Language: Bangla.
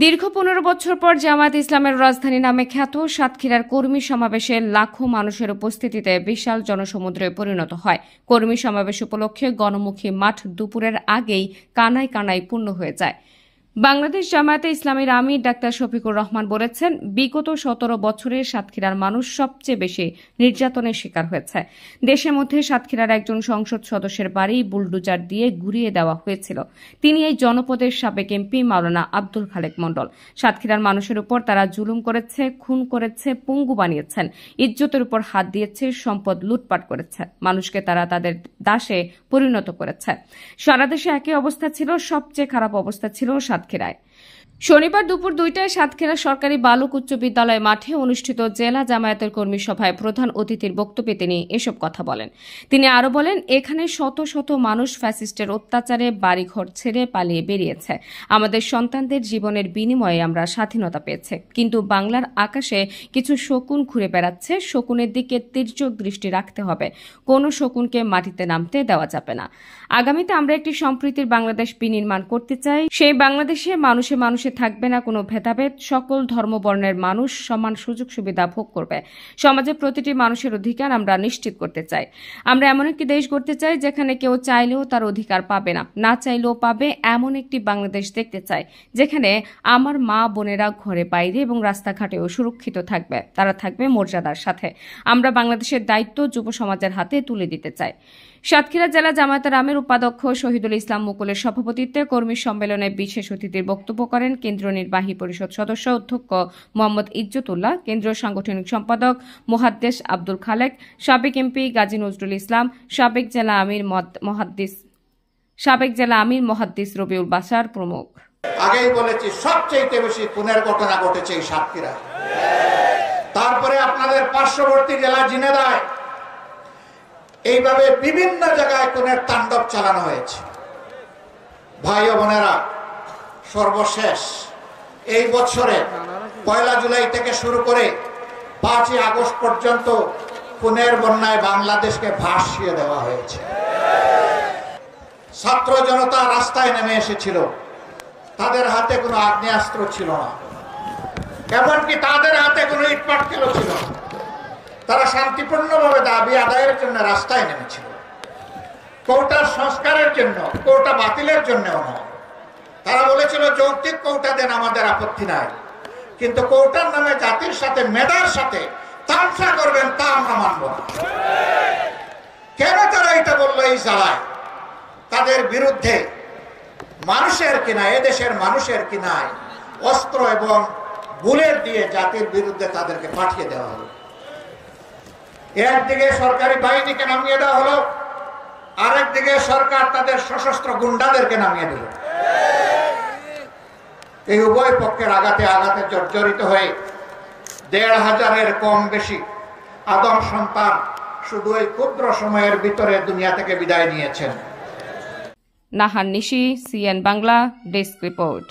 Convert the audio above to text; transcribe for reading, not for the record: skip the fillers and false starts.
দীর্ঘ 15 বছর পর জামায়াত ইসলামের রাজধানী নামে খ্যাত সাতক্ষীরার কর্মী সমাবেশে লাখো মানুষের উপস্থিতিতে বিশাল জনসমুদ্রে পরিণত হয়। কর্মী সমাবেশ উপলক্ষে গণমুখী মাঠ দুপুরের আগেই কানায় কানায় পূর্ণ হয়ে যায়। বাংলাদেশ জামায়াতে ইসলামীর আমির ডাক্তার শফিকুর রহমান বলেছেন, বিগত 17 বছরে সাতক্ষীরার মানুষ সবচেয়ে বেশি নির্যাতনের শিকার হয়েছে। দেশের মধ্যে সাতক্ষীরার একজন সংসদ সদস্যের বাড়ি বুলডোজার দিয়ে ঘুরিয়ে দেওয়া হয়েছিল। তিনি এই জনপদের সাবেক এমপি মাওলানা আব্দুল খালেক মণ্ডল। সাতক্ষীরার মানুষের উপর তারা জুলুম করেছে, খুন করেছে, পঙ্গু বানিয়েছেন, ইজ্জতের উপর হাত দিয়েছে, সম্পদ লুটপাট করেছে, মানুষকে তারা তাদের দাসে পরিণত করেছে। সারা দেশে একই অবস্থা ছিল, সবচেয়ে খারাপ অবস্থা ছিল সাতক্ষীরায়। শনিবার দুপুর 2টায় সাতক্ষীরা সরকারি বালক উচ্চ বিদ্যালয় মাঠে অনুষ্ঠিত জেলা জামায়াতের কর্মী সভায় প্রধান অতিথির বক্তব্যে তিনি এসব কথা বলেন। তিনি আরও বলেন, এখানে শত শত মানুষ ফ্যাসিস্টের অত্যাচারে বাড়িঘর ছেড়ে পালিয়ে বেরিয়েছে। আমাদের সন্তানদের জীবনের বিনিময়ে আমরা স্বাধীনতা পেয়েছি, কিন্তু বাংলার আকাশে কিছু শকুন ঘুরে বেড়াচ্ছে। শকুনের দিকে তীর্যক দৃষ্টি রাখতে হবে, কোনো শকুনকে মাটিতে নামতে দেওয়া যাবে না। আগামীতে আমরা একটি সম্প্রীতির বাংলাদেশ বিনির্মাণ করতে চাই। সেই বাংলাদেশে মানুষে মানুষে থাকবে না কোনো ভেদাভেদ, সকল ধর্মবর্ণের মানুষ সমান সুযোগ সুবিধা ভোগ করবে। সমাজে প্রতিটি মানুষের অধিকার আমরা নিশ্চিত করতে চাই। আমরা এমন একটি দেশ গড়তে চাই যেখানে কেউ চাইলেও তার অধিকার পাবে না, না চাইলেও পাবে, এমন একটি বাংলাদেশ দেখতে চাই যেখানে আমার মা বোনেরা ঘরে বাইরে এবং রাস্তাঘাটেও সুরক্ষিত থাকবে, তারা থাকবে মর্যাদার সাথে। আমরা বাংলাদেশের দায়িত্ব যুব সমাজের হাতে তুলে দিতে চাই। সাতক্ষীরা জেলা জামায়াতের আমির উপাধ্যক্ষ শহীদুল ইসলাম মুকুলের সভাপতিত্বে কর্মী সম্মেলনে বিশেষ অতিথির বক্তব্য করেন কেন্দ্রীয় নির্বাহী পরিষদ সদস্য অধ্যক্ষ মোহাম্মদ ইজ্জতুল্লাহ, কেন্দ্রীয় সাংগঠনিক সম্পাদক মুহাদ্দিস আব্দুল খালেক, সাবেক এমপি গাজী নজরুল ইসলাম, সাবেক জেলা আমির মুহাদ্দিস রবিউল বাশার প্রমুখ। আগেই বলেছি, সবচেয়ে বেশি খুনের ঘটনা ঘটেছে এই সাতক্ষীরা। তারপরে আপনাদের পার্শ্ববর্তী জেলা ঝিনাইদহ, এইভাবে বিভিন্ন জায়গায় খুনের তাণ্ডব চালানো হয়েছে। ভাই ও বোনেরা, সর্বশেষ এই বছরে 1 জুলাই থেকে শুরু করে 5 আগস্ট পর্যন্ত খুনের বন্যায় বাংলাদেশকে ভাসিয়ে দেওয়া হয়েছে। ছাত্র জনতা রাস্তায় নেমে এসেছিল, তাদের হাতে কোনো আগ্নেয়াস্ত্র ছিল না, এমনকি তাদের হাতে কোনো ইটপাটকেল ছিল না। তারা শান্তিপূর্ণভাবে দাবি আদায়ের জন্য রাস্তায় নেমেছিল। কোটা সংস্কারের জন্য, কোটা বাতিলের জন্যও নয়। তারা বলেছিল, যৌক্তিক কোটা দেন, আমাদের আপত্তি নাই, কিন্তু কোটার নামে জাতির সাথে, মেধার সাথে তামসা করবেন, তা আমরা মানব না। কেন তারা এটা বললো? এই জ্বালায় তাদের বিরুদ্ধে মানুষের কিনায়, এদেশের মানুষের কিনায় অস্ত্র এবং বুলেট দিয়ে জাতির বিরুদ্ধে তাদেরকে পাঠিয়ে দেওয়া হলো। একদিকে সরকারি বাহিনীকে নামিয়ে দেওয়া হলো, আরেকদিকে সরকার তাদের সশস্ত্র গুন্ডাদেরকে নামিয়ে দিল। এই উভয় পক্ষের আঘাতে আঘাতে জর্জরিত হয়ে 1,500-এর কম বেশি আদম সন্তান শুধু এই ক্ষুদ্র সময়ের ভিতরে দুনিয়া থেকে বিদায় নিয়েছেন। নাহার নিশি, সিএন বাংলা, ডেস্ক রিপোর্ট।